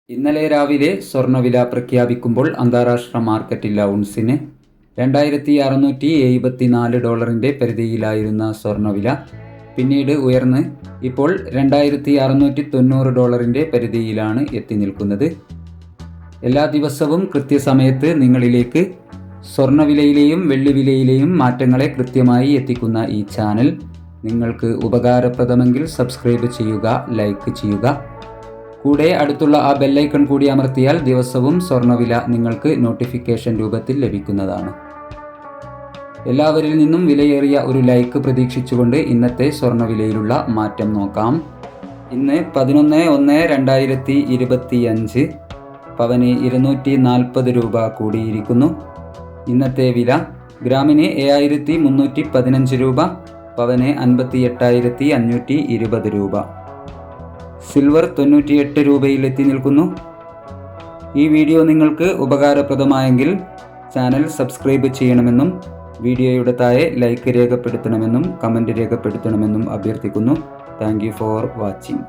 ഇന്നലെ രാവിലെ സ്വർണ്ണവില പ്രഖ്യാപിക്കുമ്പോൾ അന്താരാഷ്ട്ര മാർക്കറ്റിൽ ഔൺസിന് $2,674 പരിധിയിലായിരുന്ന സ്വർണ്ണവില പിന്നീട് ഉയർന്ന് ഇപ്പോൾ $2,690 പരിധിയിലാണ് എത്തി നിൽക്കുന്നത്. എല്ലാ ദിവസവും കൃത്യസമയത്ത് നിങ്ങളിലേക്ക് സ്വർണ്ണവിലയിലെയും വെള്ളിവിലയിലെയും മാറ്റങ്ങളെ കൃത്യമായി എത്തിക്കുന്ന ഈ ചാനൽ നിങ്ങൾക്ക് ഉപകാരപ്രദമെങ്കിൽ സബ്സ്ക്രൈബ് ചെയ്യുക, ലൈക്ക് ചെയ്യുക. കൂടെ അടുത്തുള്ള ആ ബെല്ലൈക്കൺ കൂടി അമർത്തിയാൽ ദിവസവും സ്വർണ്ണവില നിങ്ങൾക്ക് നോട്ടിഫിക്കേഷൻ രൂപത്തിൽ ലഭിക്കുന്നതാണ്. എല്ലാവരിൽ നിന്നും വിലയേറിയ ഒരു ലൈക്ക് പ്രതീക്ഷിച്ചുകൊണ്ട് ഇന്നത്തെ സ്വർണ്ണവിലയിലുള്ള മാറ്റം നോക്കാം. ഇന്ന് 11/1/2025 പവന് 240 രൂപ കൂടിയിരിക്കുന്നു. ഇന്നത്തെ വില ഗ്രാമിന് 7315 രൂപ, പവന് 58,520 രൂപ. സിൽവർ 98 രൂപയിൽ എത്തി നിൽക്കുന്നു. ഈ വീഡിയോ നിങ്ങൾക്ക് ഉപകാരപ്രദമായെങ്കിൽ ചാനൽ സബ്സ്ക്രൈബ് ചെയ്യണമെന്നും വീഡിയോയുടെ താഴെ ലൈക്ക് രേഖപ്പെടുത്തണമെന്നും കമൻറ്റ് രേഖപ്പെടുത്തണമെന്നും അഭ്യർത്ഥിക്കുന്നു. Thank you for watching.